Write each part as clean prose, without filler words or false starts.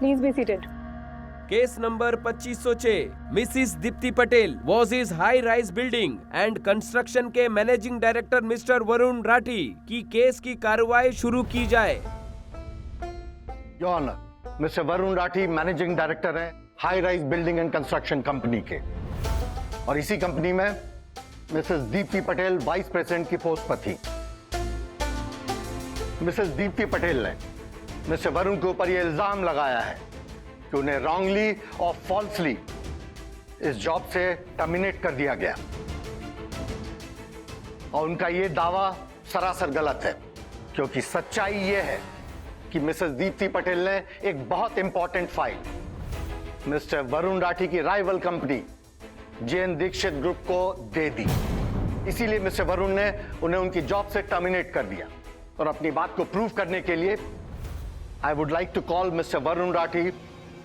Please be seated. Case number 2506, Mrs. Dipti Patel was his high-rise building and construction के managing director mister Varun Rathi की case की कार्रवाई शुरू की जाए। Your honour, mister Varun Rathi managing director हैं high rise building and construction company के, और इसी कंपनी में Mrs Deepti Patel vice president की पोस्ट पर थी। मिसेस दीप्ति पटेल ने मिस्टर वरुण के ऊपर यह इल्जाम लगाया है कि उन्हें रॉन्गली और फॉल्सली इस जॉब से टर्मिनेट कर दिया गया, और उनका यह दावा सरासर गलत है, क्योंकि सच्चाई यह है कि मिसेस दीप्ति पटेल ने एक बहुत important file mister Varun Rathi की rival company JN. Dixit group को दे दी। इसीलिए मिस्टर वरुण ने उन्हें उनकी जॉब से टर्मिनेट कर दिया, और अपनी बात को प्रूव करने के लिए I would like to call mister Varun Rathi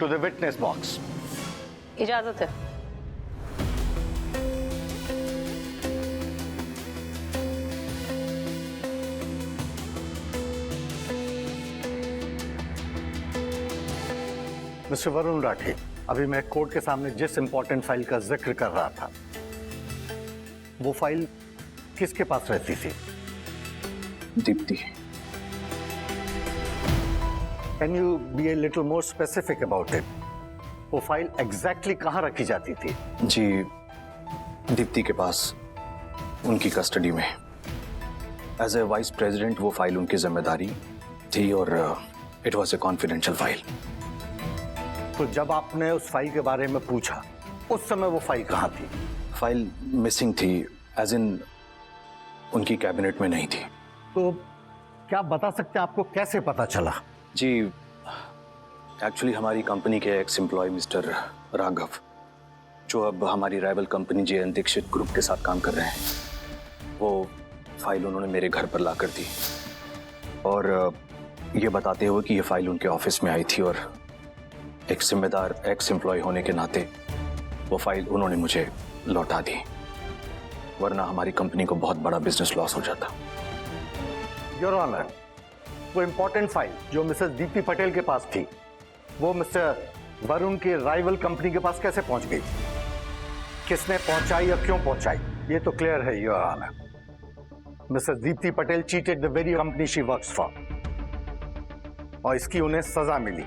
to the witness box. इजाजत है। मिस्टर वरुण राठी, अभी मैं कोर्ट के सामने जिस इंपॉर्टेंट फाइल का जिक्र कर रहा था, वो फाइल किसके पास रहती थी? Deepti. Can you be a little more specific about it? वो फाइल एग्जैक्टली कहां रखी जाती थी? जी, दीप्ति के पास, उनकी कस्टडी में। एज ए वाइस प्रेसिडेंट वो फाइल उनकी जिम्मेदारी थी, और it was a confidential file. तो जब आपने उस फाइल के बारे में पूछा, उस समय वो फाइल कहां थी? फाइल मिसिंग थी, एज इन उनकी कैबिनेट में नहीं थी। तो क्या आप बता सकते हैं आपको कैसे पता चला? जी, एक्चुअली हमारी कंपनी के एक्स एम्प्लॉय मिस्टर राघव, जो अब हमारी rival company JN. Dixit group के साथ काम कर रहे हैं, वो फाइल उन्होंने मेरे घर पर ला कर दी, और ये बताते हुए कि ये फाइल उनके ऑफिस में आई थी, और एक जिम्मेदार एक्स एम्प्लॉय होने के नाते वो फाइल उन्होंने मुझे लौटा दी, वरना हमारी कंपनी को बहुत बड़ा बिजनेस लॉस हो जाता। योर ऑनर, वो इंपॉर्टेंट फाइल जो मिसेस दीप्ति पटेल के पास थी, वो मिस्टर वरुण के राइवल कंपनी के पास कैसे पहुंच गई? किसने पहुंचाई और क्यों पहुंचाई? ये तो क्लियर है your honour. Mrs Deepti Patel cheated the very company she works for, और इसकी उन्हें सजा मिली।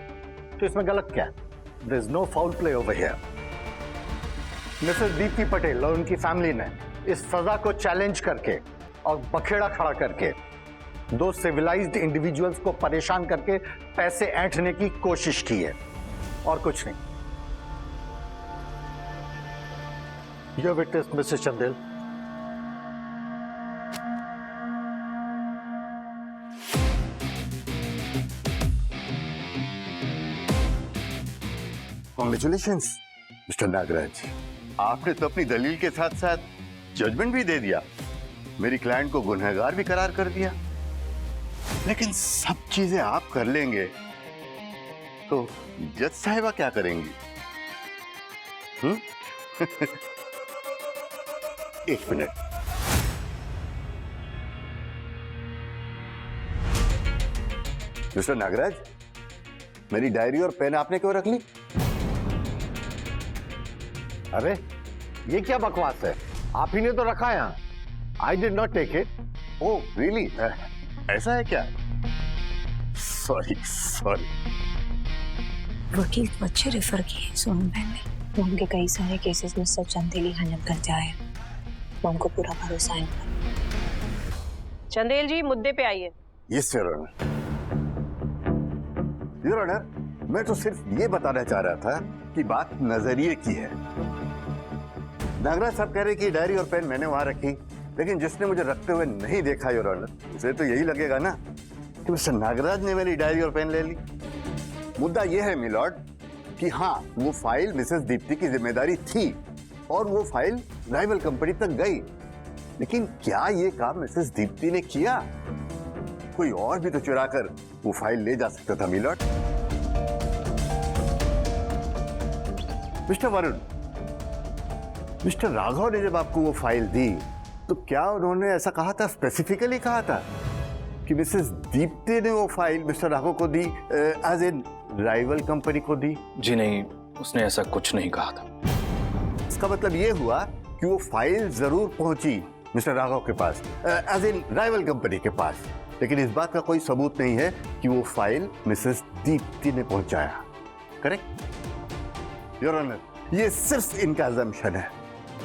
तो इसमें गलत क्या है? There is no foul play over here. Mrs Deepti Patel और उनकी फैमिली ने इस सजा को चैलेंज करके और बखेड़ा खड़ा करके दो सिविलाइज्ड इंडिविजुअल्स को परेशान करके पैसे ऐंठने की कोशिश की है, और कुछ नहीं। Your witness Mr Chandel. Congratulations Mr Nagraj, आपने तो अपनी दलील के साथ साथ जजमेंट भी दे दिया, मेरी क्लाइंट को गुनहगार भी करार कर दिया। लेकिन सब चीजें आप कर लेंगे तो जज साहिबा क्या करेंगी? एक मिनट, मिस्टर नागराज, मेरी डायरी और पेन आपने क्यों रख ली? अरे ये क्या बकवास है? आप ही ने तो रखा है यहाँ। I did not take it. Oh really? ऐसा है क्या? Sorry sorry. वकील को अच्छे रेफर किए सोनम बहन ने, वो उनके कई सारे केसेस में सब चंदेल ही हैंडल करते आए, वो हमको पूरा भरोसा है। चंदेल जी, मुद्दे पे आइए। Yes your honour. Your honour, मैं तो सिर्फ ये बताना चाह रहा था कि बात नजरिए की है। नागराज साहब कह रहे कि डायरी और पेन मैंने वहां रखी, लेकिन जिसने मुझे रखते हुए नहीं देखा योर ऑनर, उसे तो यही लगेगा ना कि मिस्टर नागराज ने मेरी डायरी और पेन ले ली। मुद्दा यह है मिलॉर्ड कि हाँ, वो फाइल मिसेस दीप्ति की जिम्मेदारी थी, और वो फाइल राइवल कंपनी तक गई, लेकिन क्या ये काम मिसेस दीप्ति ने किया? कोई और भी तो चुरा कर वो फाइल ले जा सकता था milord. Mr Varun, Mr Raghav ने जब आपको वो फाइल दी, तो क्या उन्होंने ऐसा कहा था, स्पेसिफिकली कहा था कि मिसेस दीप्ति ने वो फाइल मिस्टर राघव को दी एज इन राइवल कंपनी को दी? जी नहीं, उसने ऐसा कुछ नहीं कहा था। इसका मतलब ये हुआ कि वो फाइल जरूर पहुंची मिस्टर राघव के पास, एज इन राइवल कंपनी के पास, लेकिन इस बात का कोई सबूत नहीं है कि वो फाइल मिसेस दीप्ति ने पहुंचाया। करेक्ट योर ऑनर, ये सिर्फ इनका अजम्पशन है,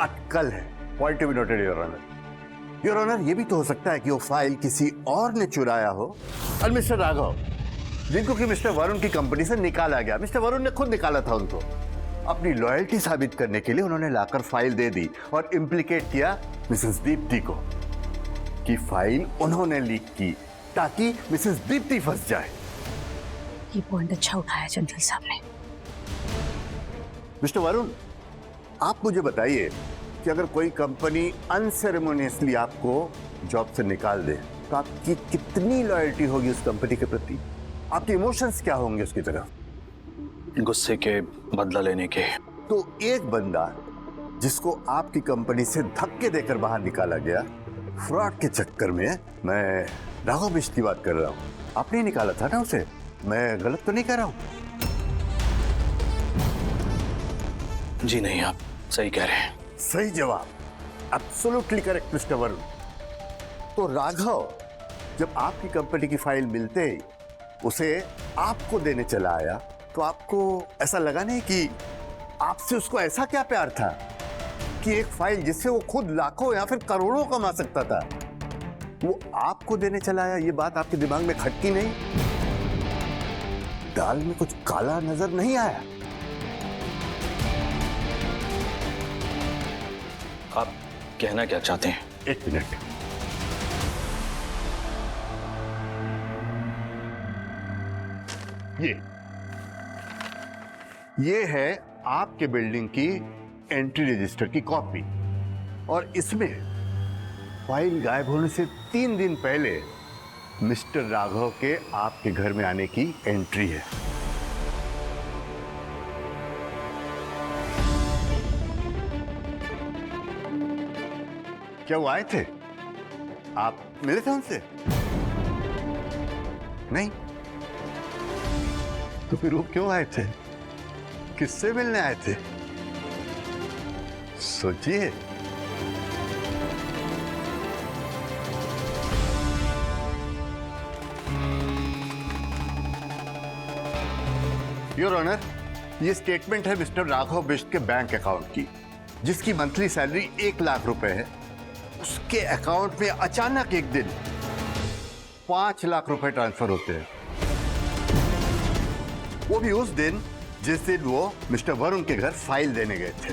अटकल है। Point to be noted your honour. Your honour, ये भी तो हो सकता है कि वो फाइल किसी और ने चुराया हो और मिस्टर राघव, जिनको कि मिस्टर वरुण की कंपनी से निकाला गया, मिस्टर वरुण ने खुद निकाला था उनको, अपनी लॉयल्टी साबित करने के लिए उन्होंने लाकर फाइल दे दी और इम्प्लीकेट किया मिसेस दीप्ति को कि फाइल उन्होंने लीक की ताकि मिसेस दीप्ति फंस जाए। ये पॉइंट अच्छा उठाया जनरल साहब ने। मिस्टर वरुण, आप मुझे बताइए कि अगर कोई कंपनी अनसेरेमोनियसली आपको जॉब से निकाल दे तो आपकी कितनी लॉयल्टी होगी उस कंपनी के प्रति? आपके इमोशंस क्या होंगे उसकी तरफ? गुस्से के, बदला लेने के। तो एक बंदा जिसको आपकी कंपनी से धक्के देकर बाहर निकाला गया फ्रॉड के चक्कर में, मैं राघव बिष्ट की बात कर रहा हूँ, आपने निकाला था ना उसे? मैं गलत तो नहीं कह रहा हूँ? जी नहीं, आप सही कह रहे हैं। सही जवाब, एब्सोल्युटली करेक्ट मिस्टर वरुण। तो राघव जब आपकी कंपनी की फाइल मिलते ही उसे आपको देने चला आया, तो आपको ऐसा लगा नहीं कि आपसे उसको ऐसा क्या प्यार था कि एक फाइल जिससे वो खुद लाखों या फिर करोड़ों कमा सकता था, वो आपको देने चला आया? ये बात आपके दिमाग में खटकी नहीं? दाल में कुछ काला नजर नहीं आया? आप कहना क्या चाहते हैं? एक मिनट, ये है आपके बिल्डिंग की एंट्री रजिस्टर की कॉपी, और इसमें फाइल गायब होने से 3 दिन पहले मिस्टर राघव के आपके घर में आने की एंट्री है। क्या वो आए थे? आप मिले थे उनसे? नहीं? तो फिर वो क्यों आए थे? किससे मिलने आए थे? सोचिए। योर ऑनर, ये स्टेटमेंट है मिस्टर राघव बिष्ट के बैंक अकाउंट की, जिसकी मंथली सैलरी 1 लाख रुपए है। उसके अकाउंट में अचानक एक दिन 5 लाख रुपए ट्रांसफर होते हैं, वो भी उस दिन जिस दिन वो मिस्टर वरुण के घर फाइल देने गए थे।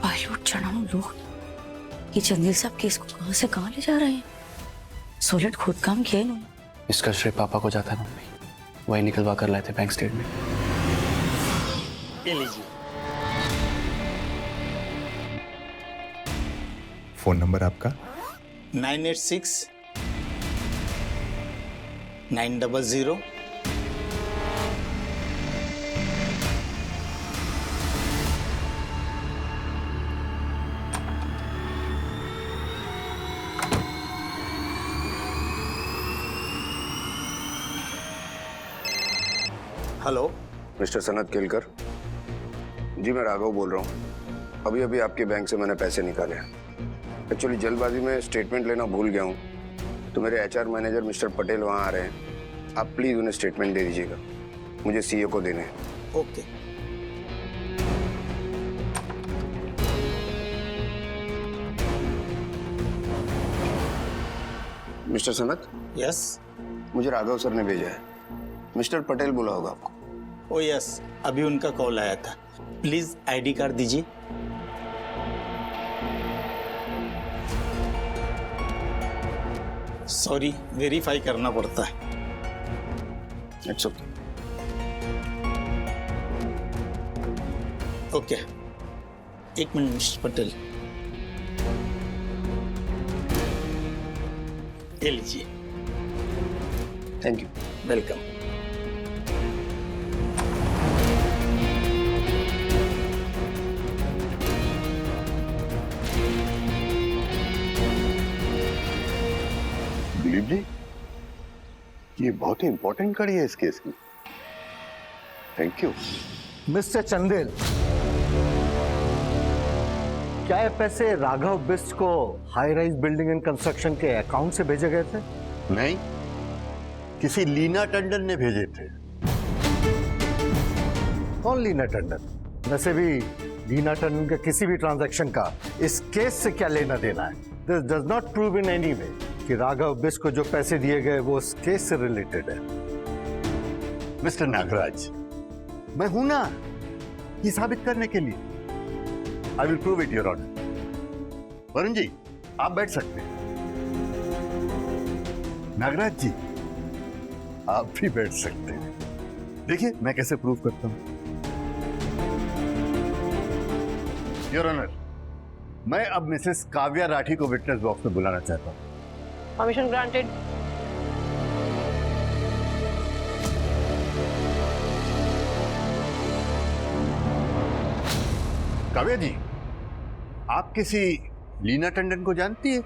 पायलट चढ़ाऊ लोग ये चंदेल साहब केस को कहां से कहां ले जा रहे हैं? सोलट खुद काम किया इन्होंने। इसका श्रेय पापा को जाता है मम्मी, वही निकलवा कर लाए थे बैंक स्टेटमेंट। ये लीजिए। फोन नंबर आपका? 986 900। हेलो मिस्टर सनत केलकर जी, मैं राघव बोल रहा हूँ। अभी अभी आपके बैंक से मैंने पैसे निकाले। एक्चुअली जल्दबाजी में स्टेटमेंट लेना भूल गया हूँ, तो मेरे HR मैनेजर मिस्टर पटेल वहाँ आ रहे हैं। आप प्लीज़ उन्हें स्टेटमेंट दे दीजिएगा, मुझे CEO को देने हैं। ओके। Mr Sanat, yes. मुझे राघव सर ने भेजा है। मिस्टर पटेल बोला होगा आपको। ओ यस, अभी उनका कॉल आया था। प्लीज ID कार्ड दीजिए। सॉरी, वेरीफाई करना पड़ता है। It's okay. Okay, 1 minute mister Patel, ये लीजिए। Thank you. Welcome. Dilip ji, ये बहुत ही इंपॉर्टेंट कड़ी है इस केस की। Thank you. मिस्टर चंदेल, क्या ये पैसे राघव बिस्ट को high rise building and construction के अकाउंट से भेजे गए थे? नहीं, किसी लीना टंडन ने भेजे थे। कौन लीना टंडन? वैसे भी लीना टंडन के किसी भी ट्रांजैक्शन का इस केस से क्या लेना देना है? This does not prove in any way कि राघव बिस्ट को जो पैसे दिए गए वो उस केस से रिलेटेड है। मिस्टर नागराज, मैं हूं ना ये साबित करने के लिए। I will prove it your honour. Varun ji, आप बैठ सकते हैं। नागराज जी, आप भी बैठ सकते हैं। देखिए मैं कैसे प्रूव करता हूं। योर ऑनर, मैं अब मिसेस काव्या राठी को विटनेस बॉक्स में बुलाना चाहता हूं। Permission granted. काव्या जी, आप किसी लीना टंडन को जानती है?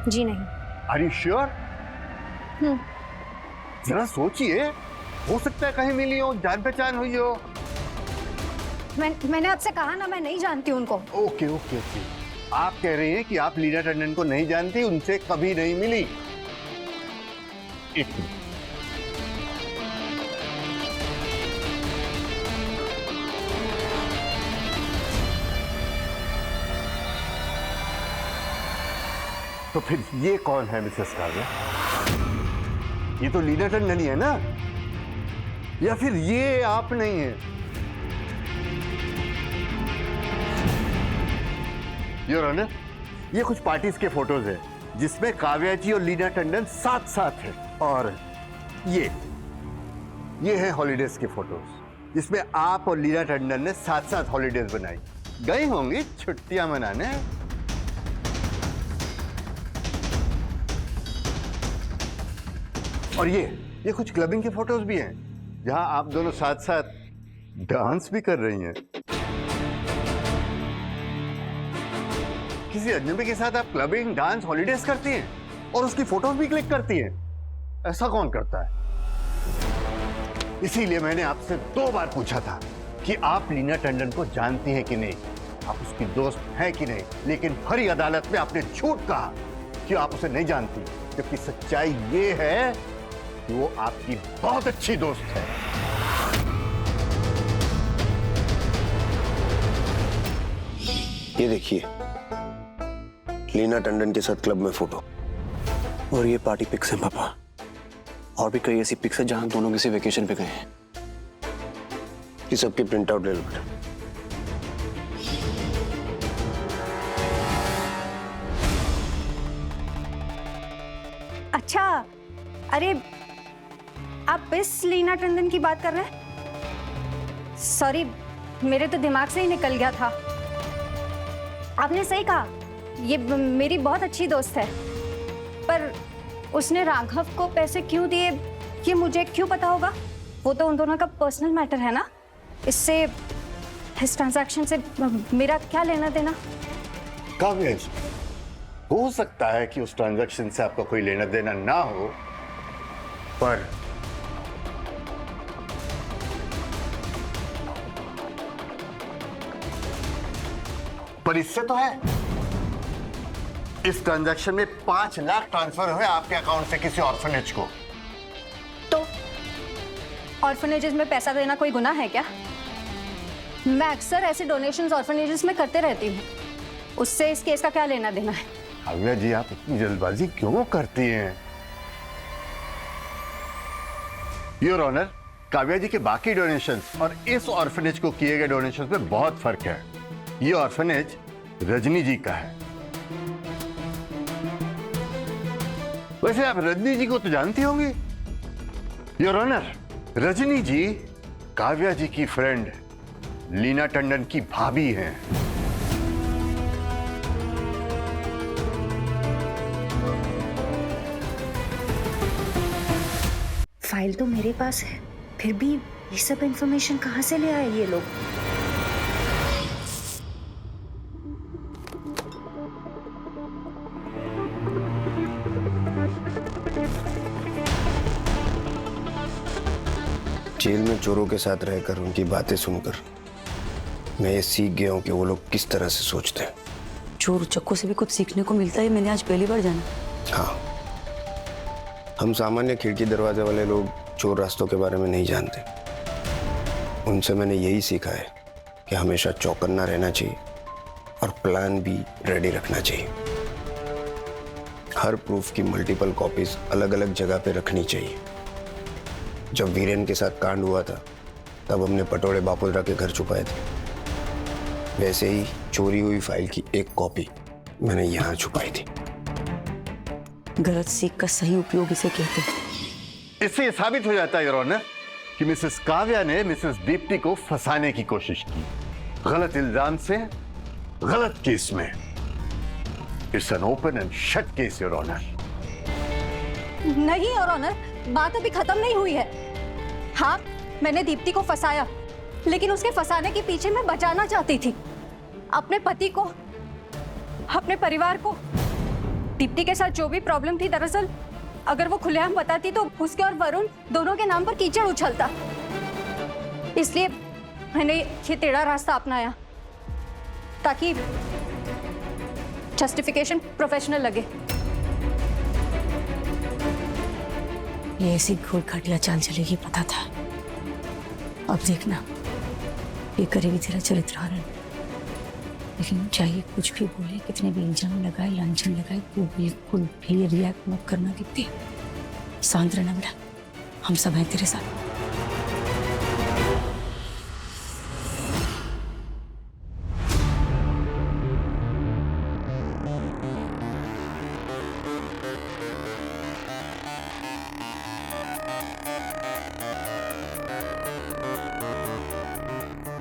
जी नहीं। Are you sure? जरा सोचिए, हो सकता है कहीं मिली हो, जान पहचान हुई हो। मैंने आपसे कहा ना, मैं नहीं जानती उनको। ओके ओके ओके, आप कह रही हैं कि आप लीना टंडन को नहीं जानती, उनसे कभी नहीं मिली। एक मिनट। तो फिर ये कौन है मिसेस काव्या? ये तो लीना टंडन ही है ना? या फिर ये आप नहीं है? योर ऑनर, ये कुछ पार्टीज के फोटोज हैं जिसमें काव्या जी और लीना टंडन साथ साथ हैं। और ये है हॉलीडेज के फोटोज जिसमें आप और लीना टंडन ने साथ साथ हॉलीडेज बनाई। गई होंगी छुट्टियां मनाने। और ये कुछ क्लबिंग के फोटोज भी हैं जहां आप दोनों साथ साथ डांस भी कर रही हैं। किसी अजनबी के साथ आप क्लबिंग, डांस, हॉलीडेज करती हैं और उसकी फोटोज भी क्लिक करती हैं। ऐसा कौन करता है? इसीलिए मैंने आपसे 2 बार पूछा था कि आप लीना टंडन को जानती हैं कि नहीं, आप उसकी दोस्त हैं कि नहीं, लेकिन भरी अदालत में आपने झूठ कहा कि आप उसे नहीं जानती, जबकि सच्चाई ये है कि वो आपकी बहुत अच्छी दोस्त है। ये देखिए, लीना टंडन के साथ क्लब में फोटो। और ये पार्टी पिक्स हैं पापा। और भी कई ऐसी पिक्स हैं जहां दोनों किसी वेकेशन पे गए हैं। ये सबकी प्रिंट आउट ले लो बेटा। अच्छा, अरे आप इस लीना टंडन की बात कर रहे हैं? सॉरी, मेरे तो दिमाग से ही निकल गया था। आपने सही कहा, ये मेरी बहुत अच्छी दोस्त है, पर उसने राघव को पैसे क्यों दिए ये मुझे क्यों पता होगा? वो तो उन दोनों का पर्सनल मैटर है ना, इससे, इस ट्रांजैक्शन से मेरा क्या लेना देना? काव्या जी, हो सकता है कि उस ट्रांजैक्शन से आपका कोई लेना देना ना हो, पर इससे तो है। इस ट्रांजैक्शन में 5 लाख ट्रांसफर हुए आपके अकाउंट से किसी ऑर्फनेज को। तो ऑर्फनेजेस में पैसा देना कोई गुनाह है क्या? मैं अक्सर ऐसे डोनेशंस ऑर्फनेजेस में करते रहती हूँ, उससे इस केस का क्या लेना देना है? काव्या जी, आप इतनी जल्दबाजी क्यों करती हैं? योर ऑनर, काव्या जी के बाकी डोनेशंस और इस ऑर्फनेज को किए गए डोनेशंस में बहुत फर्क है। ये ऑर्फनेज रजनी जी का है। वैसे आप रजनी जी को तो जानती होंगी। योर ऑनर, रजनी जी काव्या जी की फ्रेंड लीना टंडन की भाभी हैं। फाइल तो मेरे पास है, फिर भी ये सब इंफॉर्मेशन कहाँ से ले आए ये लोग? जेल में चोरों के साथ रहकर उनकी बातें सुनकर मैं ये सीख गया हूँ कि वो लोग किस तरह से सोचते हैं। चोर उचक्कों से भी कुछ सीखने को मिलता है, मैंने आज पहली बार जाना। हाँ, हम सामान्य खिड़की दरवाजे वाले लोग चोर रास्तों के बारे में नहीं जानते। उनसे मैंने यही सीखा है कि हमेशा चौकन्ना रहना चाहिए और प्लान भी रेडी रखना चाहिए। हर प्रूफ की मल्टीपल कॉपीज अलग अलग जगह पे रखनी चाहिए। जब वीरेन के साथ कांड हुआ था तब हमने पटोड़े बापुदरा के घर छुपाए थे। वैसे ही चोरी हुई फाइल की एक कॉपी मैंने यहाँ छुपाई थी। गलत सीख का सही उपयोग इसे कहते हैं। इससे ये साबित हो जाता है योर ऑनर कि मिसेस काव्या ने मिसेस दीप्ति को फंसाने की कोशिश की, गलत इल्जाम से, गलत केस में। It's an open and shut case your honour. नहीं योर ऑनर, बात अभी खत्म नहीं हुई है। हाँ, मैंने दीप्ति को फंसाया, लेकिन उसके फंसाने के पीछे मैं बचाना चाहती थी अपने पति को, अपने परिवार को। दीप्ति के साथ जो भी प्रॉब्लम थी, दरअसल अगर वो खुलेआम बताती तो उसके और वरुण दोनों के नाम पर कीचड़ उछलता। इसलिए मैंने ये टेढ़ा रास्ता अपनाया ताकि जस्टिफिकेशन प्रोफेशनल लगे। ये ऐसी घोल घटिया चाल चलेगी पता था। अब देखना, ये करेगी तेरा चरित्र हरण। लेकिन चाहिए कुछ भी बोले, कितने भी इल्जाम लगाए, लांछन लगाए, वो बिल्कुल भी रिएक्ट मत करना दीप्ति। शांत रहना बेटा, हम सब हैं तेरे साथ।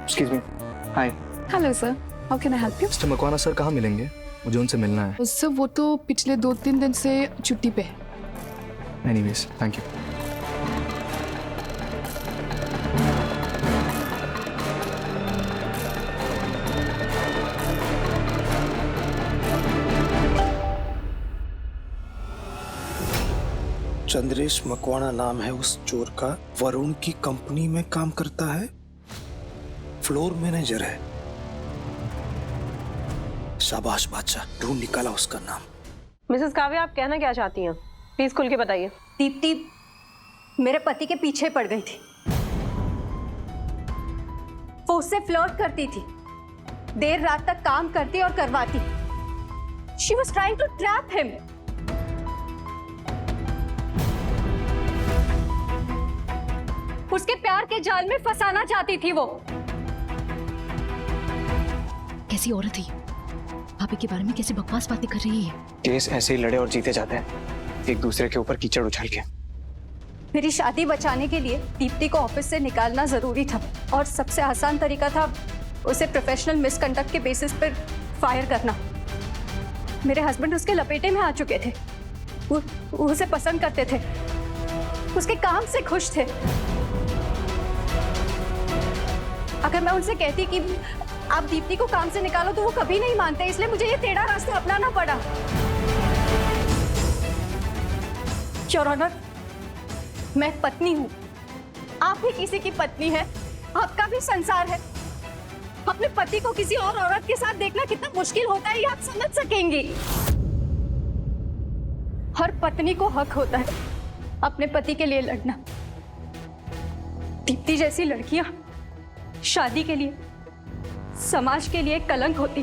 Excuse me. Hi. Hello sir, how can I help you? Mister Makwana sir कहाँ मिलेंगे? मुझे उनसे मिलना है। सर वो तो पिछले 2-3 दिन से छुट्टी पे है। Anyways, thank you. Chandresh Makwana नाम है उस चोर का। वरुण की कंपनी में काम करता है, फ्लोर मैनेजर है। शाबाश बादशाह, ढूंढ निकाला उसका नाम। मिसेस काव्या, आप कहना क्या चाहती हैं? प्लीज खुल के बताइए। दीप्ति मेरे पति के पीछे पड़ गई थी। वो उससे फ्लर्ट करती थी, देर रात तक काम करती और करवाती। She was trying to trap him. उसके प्यार के जाल में फंसाना चाहती थी वो। कैसी औरत है, भाभी के बारे में कैसी बकवास बातें कर रही है। केस ऐसे ही लड़े और जीते जाते हैं, एक दूसरे के ऊपर कीचड़ उछाल के। मेरी शादी बचाने के लिए दीप्ति को ऑफिस से निकालना जरूरी था और सबसे आसान तरीका था उसे प्रोफेशनल मिसकंडक्ट के बेसिस पर फायर करना। मेरे हस्बैंड उसके लपेटे में आ चुके थे, वो उसे पसंद करते थे, उसके काम से खुश थे। अगर मैं उनसे कहती कि आप दीप्ति को काम से निकालो तो वो कभी नहीं मानते, इसलिए मुझे ये टेढ़ा रास्ता अपनाना पड़ा। योर ऑनर, मैं पत्नी हूं, आप भी किसी की पत्नी है, आपका भी संसार है। अपने पति को किसी और औरत के साथ देखना कितना मुश्किल होता है ये आप समझ सकेंगी। हर पत्नी को हक होता है अपने पति के लिए लड़ना। दीप्ति जैसी लड़कियां शादी के लिए, समाज के लिए कलंक होती।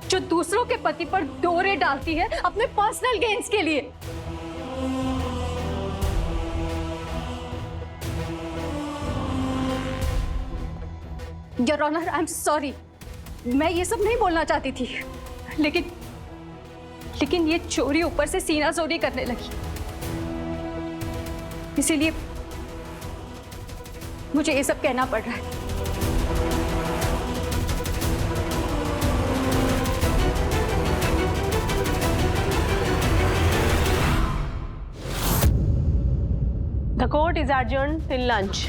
जो दूसरों के पति पर डोरे डालती है अपने पर्सनल गेन्स के लिए। Your honour, I am sorry, मैं ये सब नहीं बोलना चाहती थी, लेकिन ये चोरी ऊपर से सीना जोरी करने लगी, इसीलिए मुझे ये सब कहना पड़ रहा है। The court is adjourned till lunch.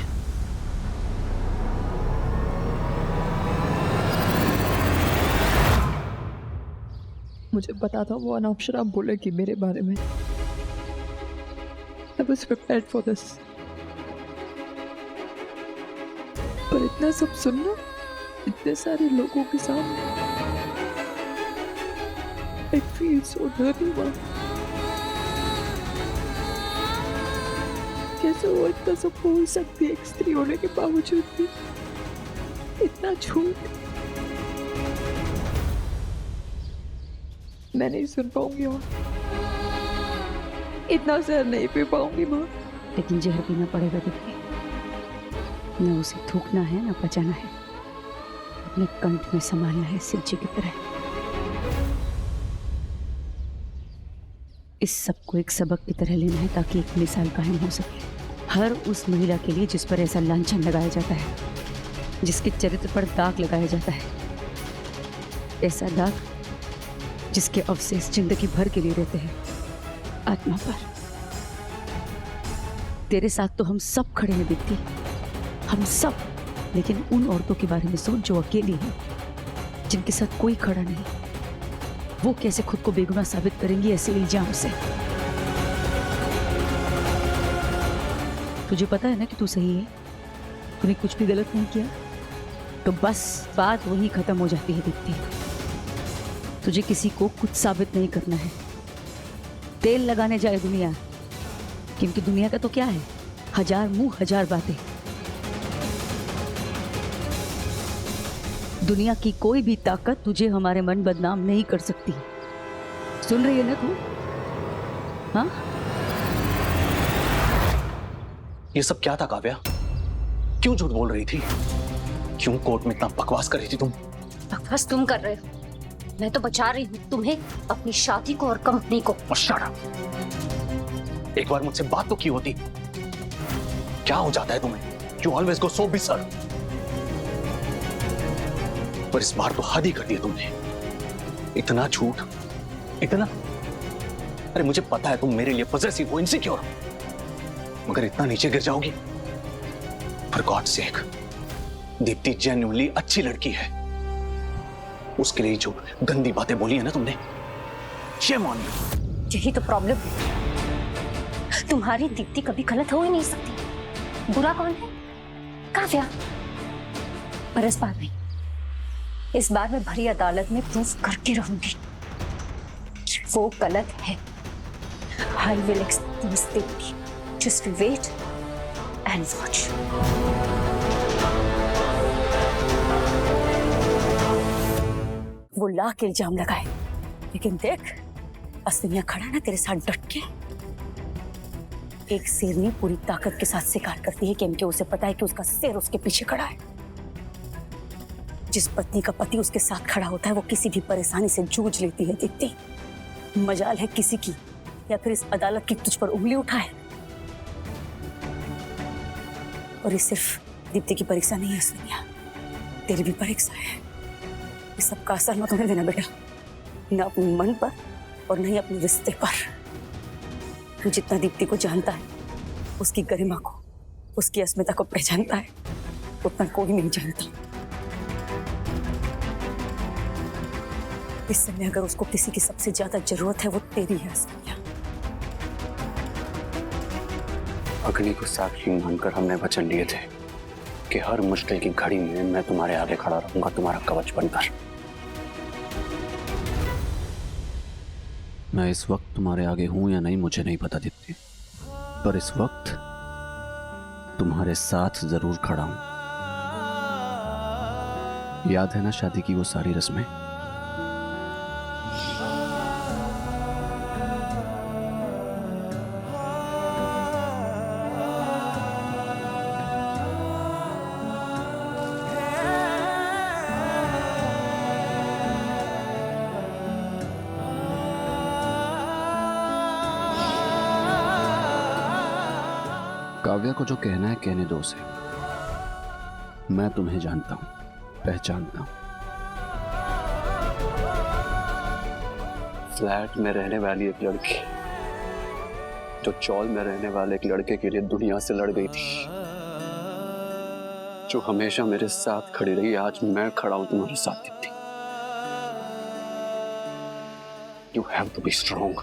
मुझे पता था वो अनाप शराब बोलेगी मेरे बारे में, was prepared for this. पर इतना सब सुनना इतने सारे लोगों के सामने, I feel so dirty, माँ। कैसे वो इतना सब बोल सकती है एक स्त्री होने के बावजूद भी? इतना झूठ मैं नहीं सुन पाऊंगी माँ, इतना जहर नहीं पी पाऊंगी माँ। लेकिन जहर पीना पड़ेगा दीप्ति, न उसे थूकना है न पचाना है, अपने कंठ में संभालना है शिव जी की तरह। इस सबको एक सबक की तरह लेना है ताकि एक मिसाल कायम हो सके हर उस महिला के लिए जिस पर ऐसा लांछन लगाया जाता है, जिसके चरित्र पर दाग लगाया जाता है, ऐसा दाग जिसके अवशेष जिंदगी भर के लिए रहते हैं आत्मा पर। तेरे साथ तो हम सब खड़े हैं दीप्ति, हम सब, लेकिन उन औरतों के बारे में सोच जो अकेली हैं, जिनके साथ कोई खड़ा नहीं। वो कैसे खुद को बेगुनाह साबित करेंगी ऐसे इल्जाम से? तुझे पता है ना कि तू सही है, तूने कुछ भी गलत नहीं किया, तो बस बात वहीं खत्म हो जाती है दीप्ति। तुझे किसी को कुछ साबित नहीं करना है। तेल लगाने जाए दुनिया, क्योंकि दुनिया का तो क्या है, हजार मुंह हजार बातें। दुनिया की कोई भी ताकत तुझे हमारे मन बदनाम नहीं कर सकती। सुन रही है ना तू? हाँ? ये सब क्या था काव्या? क्यों झूठ बोल रही थी? क्यों कोर्ट में इतना बकवास कर रही थी तुम? बकवास तुम कर रहे हो, मैं तो बचा रही हूँ तुम्हें, अपनी शादी को और कंपनी को। और शट अप। एक बार मुझसे बात तो की होती। क्या हो जाता है तुम्हें? You always go so bizarre। पर इस बार तो हद ही कर दिया तुमने। इतना झूठ, इतना। अरे मुझे पता है तुम मेरे लिए पॉसेसिव हो, इनसिक्योर, मगर इतना नीचे गिर जाओगी? For God's sake, Deepti genuinely अच्छी लड़की है। उसके लिए जो गंदी बातें बोली है ना तुमने, shame on you। यही तो प्रॉब्लम है, तुम्हारी दीप्ति कभी गलत हो ही नहीं सकती। बुरा कौन है? काव्या। पर इस बार मैं भरी अदालत में प्रूफ करके रहूंगी कि वो गलत है। I will expose Deepti. Just wait and watch। वो लाख इल्जाम लगाए, लेकिन देख असलिया खड़ा ना तेरे साथ डट के। एक शेरनी पूरी ताकत के साथ शिकार करती है क्योंकि उसे पता है कि उसका शेर उसके पीछे खड़ा है। जिस पत्नी का पति उसके साथ खड़ा होता है वो किसी भी परेशानी से जूझ लेती है दीप्ति। मजाल है किसी की या फिर इस अदालत की तुझ पर उंगली उठाए। और ये सिर्फ दीप्ति की परीक्षा नहीं है असलिया, तेरी भी परीक्षा है। इस सब का असर मत होने देना बेटा, न अपने मन पर और न ही अपने रिश्ते पर। तू जितना दीप्ति को जानता है, उसकी गरिमा को, उसकी अस्मिता को पहचानता है, उतना कोई नहीं जानता। इस समय अगर उसको किसी की सबसे ज्यादा जरूरत है वो तेरी है असलिया। अग्नि को साक्षी मानकर हमने वचन लिए थे कि हर मुश्किल की घड़ी में मैं तुम्हारे आगे खड़ा रहूंगा, तुम्हारा कवच बनकर। मैं इस वक्त तुम्हारे आगे हूं या नहीं मुझे नहीं पता दीप्ति, पर इस वक्त तुम्हारे साथ जरूर खड़ा हूं। याद है ना शादी की वो सारी रस्में? काव्या को जो कहना है कहने दो उसे। मैं तुम्हें जानता हूं, पहचानता हूं। फ्लैट में रहने वाली एक लड़की जो चौल में रहने वाले एक लड़के के लिए दुनिया से लड़ गई थी, जो हमेशा मेरे साथ खड़ी रही, आज मैं खड़ा हूं तुम्हारे साथ Deepti. You have to be strong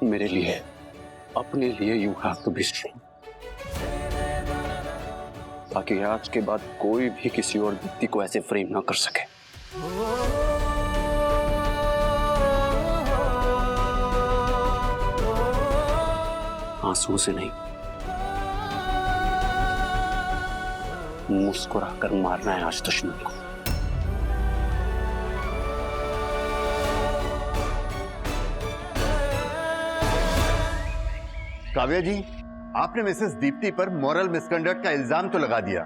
मेरे लिए, अपने लिए you have to be strong, ताकि आज के बाद कोई भी किसी और व्यक्ति को ऐसे फ्रेम ना कर सके। आंसू से नहीं, मुस्कुराकर मारना है आज दुश्मन को। काव्या जी, आपने मिसेस दीप्ति पर मॉरल मिसकंडक्ट का इल्जाम तो लगा दिया,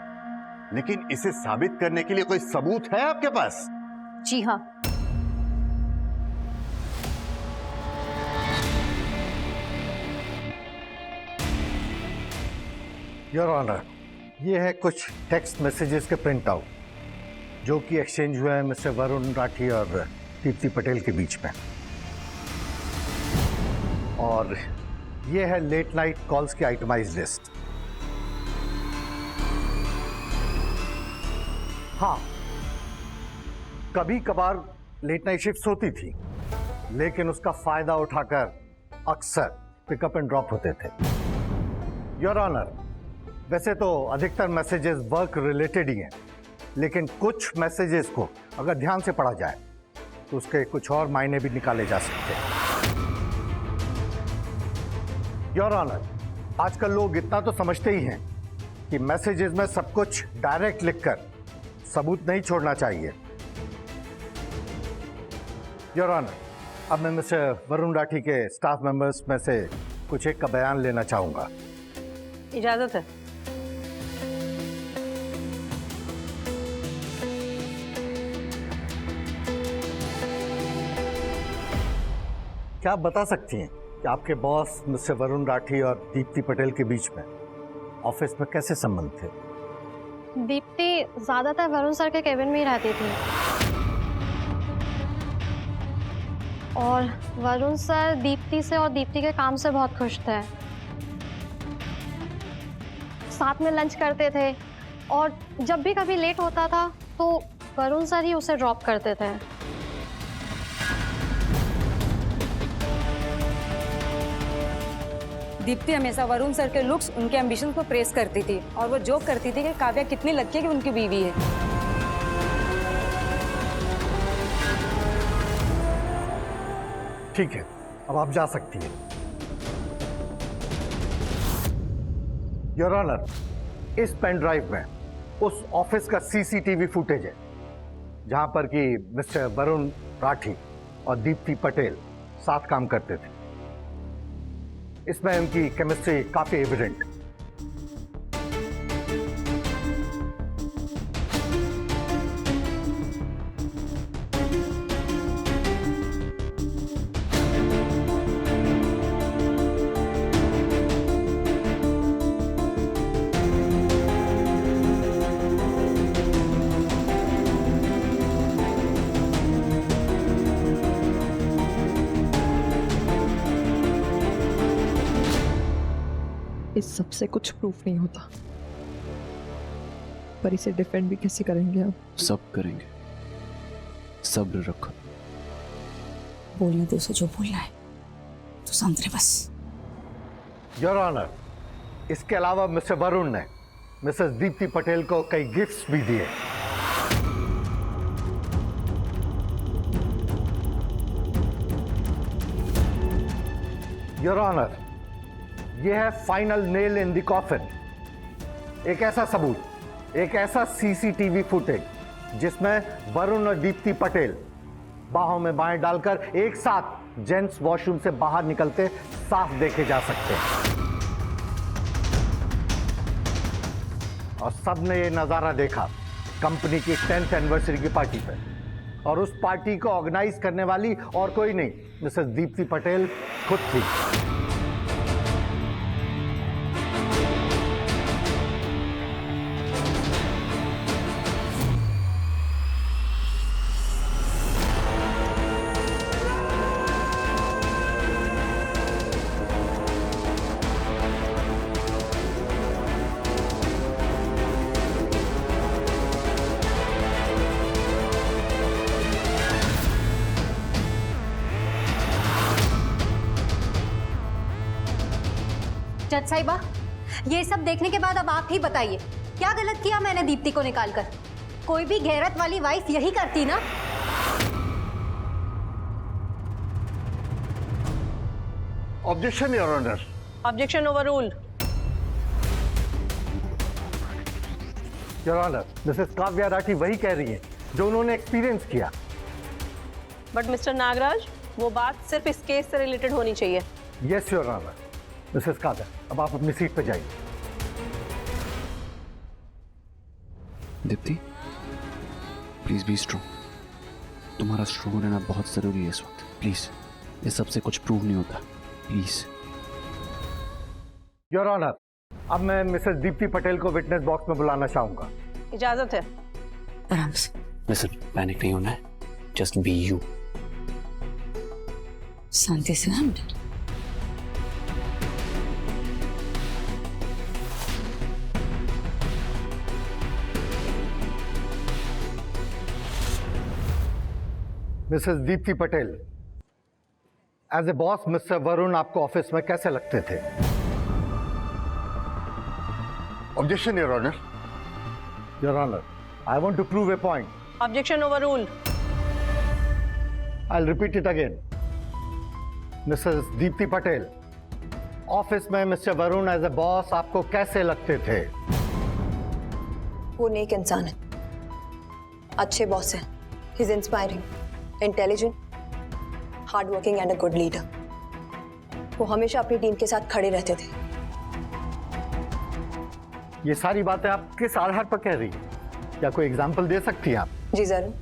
लेकिन इसे साबित करने के लिए कोई सबूत है आपके पास? जी हाँ, योर ऑनर, ये है कुछ टेक्स्ट मैसेजेस के प्रिंट आउट जो कि एक्सचेंज हुए हैं मिस्टर वरुण राठी और दीप्ति पटेल के बीच में। और ये है लेट नाइट कॉल्स की आइटमाइज लिस्ट। हाँ, कभी कभार लेट नाइट शिफ्ट्स होती थी, लेकिन उसका फायदा उठाकर अक्सर पिकअप एंड ड्रॉप होते थे। योर ऑनर, वैसे तो अधिकतर मैसेजेस वर्क रिलेटेड ही हैं, लेकिन कुछ मैसेजेस को अगर ध्यान से पढ़ा जाए तो उसके कुछ और मायने भी निकाले जा सकते हैं। योर ऑनर, आजकल लोग इतना तो समझते ही हैं कि मैसेजेस में सब कुछ डायरेक्ट लिखकर सबूत नहीं छोड़ना चाहिए। योर ऑनर, अब मैं मिस्टर वरुण राठी के स्टाफ मेंबर्स में से कुछ एक का बयान लेना चाहूंगा। इजाजत है। क्या आप बता सकती हैं कि आपके बॉस मिस्टर वरुण राठी और दीप्ति पटेल के बीच में ऑफिस में कैसे संबंध थे? दीप्ति ज्यादातर वरुण सर के केबिन में ही रहती थी और वरुण सर दीप्ति से और दीप्ति के काम से बहुत खुश थे। साथ में लंच करते थे और जब भी कभी लेट होता था तो वरुण सर ही उसे ड्रॉप करते थे। दीप्ति हमेशा वरुण सर के लुक्स, उनके एम्बिशन को प्रेस करती थी और वो जोक करती थी कि काव्या कितनी लकी है कि उनकी बीवी है। ठीक है, अब आप जा सकती हैं। योर ऑनर, इस पेन ड्राइव में उस ऑफिस का सीसीटीवी फुटेज है जहां पर कि मिस्टर वरुण राठी और दीप्ति पटेल साथ काम करते थे। इसमें उनकी केमिस्ट्री काफी एविडेंट। इस सब से कुछ प्रूफ नहीं होता, पर इसे डिफेंड भी कैसे करेंगे आप? सब करेंगे, सब्र रखो। बोलने दो उसे जो बोलना है, तो समझ रहे बस। योर ऑनर, इसके अलावा मिस्टर वरुण ने मिसेस दीप्ति पटेल को कई गिफ्ट्स भी दिए। योर ऑनर, यह है final nail in the coffin. एक ऐसा सबूत, एक ऐसा सीसीटीवी फुटेज जिसमें वरुण और दीप्ति पटेल बाहों में बाहें डालकर एक साथ जेंट्स वॉशरूम से बाहर निकलते साफ देखे जा सकते हैं। और सबने ये नजारा देखा कंपनी की 10th एनिवर्सरी की पार्टी पे, और उस पार्टी को ऑर्गेनाइज करने वाली और कोई नहीं, मिसेस दीप्ति पटेल खुद थी। जज साहिबा, ये सब देखने के बाद अब आप ही बताइए, क्या गलत किया मैंने दीप्ति को निकालकर? कोई भी गैरत वाली वाइफ यही करती ना। Objection your honour. Objection overruled. Your honour, Mrs Kavya Rathi वही कह रही है जो उन्होंने एक्सपीरियंस किया। बट मिस्टर नागराज, वो बात सिर्फ इस केस से रिलेटेड होनी चाहिए। Yes your honour. Mrs Kavya, अब आप अपनी सीट पर जाइए। Deepti, please be strong. तुम्हारा स्ट्रॉन्ग रहना बहुत जरूरी है इस वक्त। प्लीज, इस सबसे कुछ प्रूव नहीं होता। प्लीज। योर ऑनर, अब मैं मिसेस दीप्ति पटेल को विटनेस बॉक्स में बुलाना चाहूंगा। इजाजत है। आराम से। लिसन, पैनिक नहीं होना है, जस्ट बी यू। शांति से। हम Mrs Deepti Patel, as a boss mister Varun आपको ऑफिस में कैसे लगते थे? Objection your honour. Your honour, I want to prove a point. Objection overruled. I will repeat it again. Mrs Deepti Patel, office में mister Varun as a boss आपको कैसे लगते थे? वो नेक इंसान है, अच्छे बॉस हैं, he is inspiring, intelligent, hard working and a good leader. वो हमेशा अपनी टीम के साथ खड़े रहते थे। ये सारी बातें आप किस आधार पर कह रही हैं? क्या कोई एग्जाम्पल दे सकती हैं आप? जी जरूर।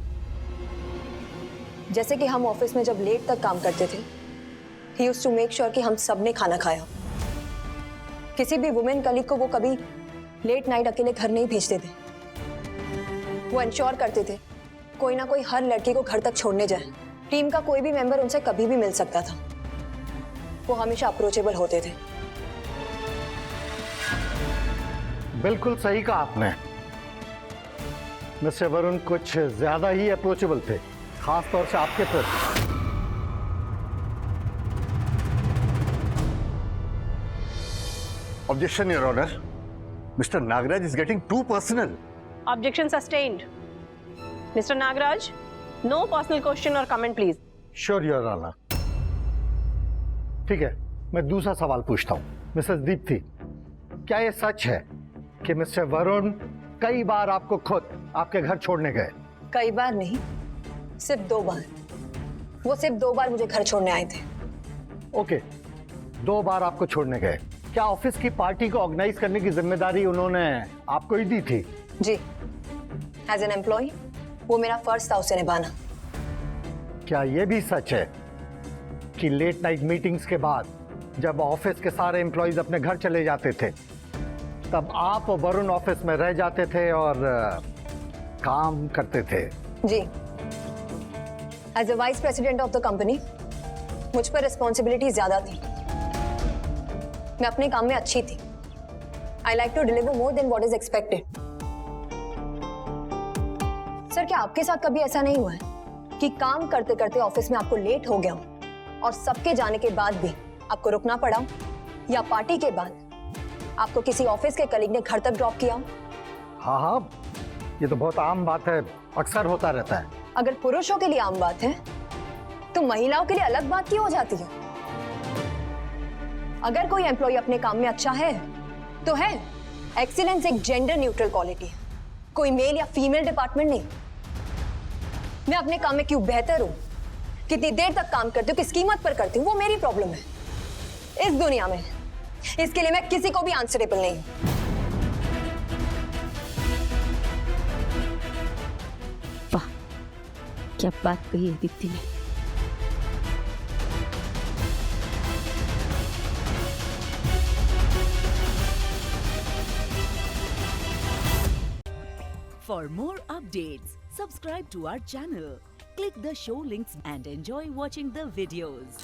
जैसे कि हम ऑफिस में जब लेट तक काम करते थे, he used to make sure कि हम सब ने खाना खाया। किसी भी वुमेन कलीग को वो कभी लेट नाइट अकेले घर नहीं भेजते थे। वो इंश्योर करते थे कोई ना कोई हर लड़की को घर तक छोड़ने जाए। टीम का कोई भी मेंबर उनसे कभी भी मिल सकता था। वो हमेशा अप्रोचेबल होते थे। बिल्कुल सही कहा आपने। मिस्टर वरुण कुछ ज्यादा ही अप्रोचेबल थे, खास तौर से आपके प्रति। Objection your honour. Mister Nagraj is getting too personal. Objection sustained. Mister Nagraj, no personal question और comment please. Sure your honour. ठीक है, मैं दूसरा सवाल पूछता हूँ। मिसेस दीप्ति, क्या ये सच है कि मिस्टर वरुण कई बार आपको खुद आपके घर छोड़ने गए? कई बार नहीं, सिर्फ 2 बार। वो सिर्फ 2 बार मुझे घर छोड़ने आए थे। ओके, 2 बार आपको छोड़ने गए। क्या ऑफिस की पार्टी को ऑर्गेनाइज करने की जिम्मेदारी उन्होंने आपको ही दी थी? जी, एज एन एम्प्लॉय वो मेरा फर्ज था उसे निभाना। क्या यह भी सच है कि लेट नाइट मीटिंग्स के बाद जब ऑफिस के सारे एम्प्लॉयज अपने घर चले जाते थे, तब आप और वरुण ऑफिस में रह जाते थे और काम करते थे? जी, as a vice president of the company मुझ पर रिस्पॉन्सिबिलिटी ज्यादा थी। मैं अपने काम में अच्छी थी। I like to deliver more than what is expected. Sir, क्या आपके साथ कभी ऐसा नहीं हुआ है कि काम करते करते ऑफिस में आपको लेट हो गया हो और सबके जाने के बाद भी आपको रुकना पड़ा हो, या पार्टी के बाद आपको किसी ऑफिस के कलीग ने घर तक ड्रॉप किया हो? हाँ हाँ, ये तो बहुत आम बात है, अक्सर होता रहता है। अगर पुरुषों के लिए आम बात है तो महिलाओं के लिए अलग बात क्यों हो जाती है? अगर कोई एम्प्लॉय अपने काम में अच्छा है तो है। एक्सीलेंस एक जेंडर न्यूट्रल क्वालिटी है, कोई मेल या फीमेल डिपार्टमेंट नहीं। मैं अपने काम में क्यों बेहतर हूं, कितनी देर तक काम करती हूँ, किस कीमत पर करती हूँ, वो मेरी प्रॉब्लम है इस दुनिया में। इसके लिए मैं किसी को भी आंसरेबल नहीं हूं। वाह, क्या बात कही है दीप्ति ने। For more updates, subscribe to our channel, click the show links and enjoy watching the videos.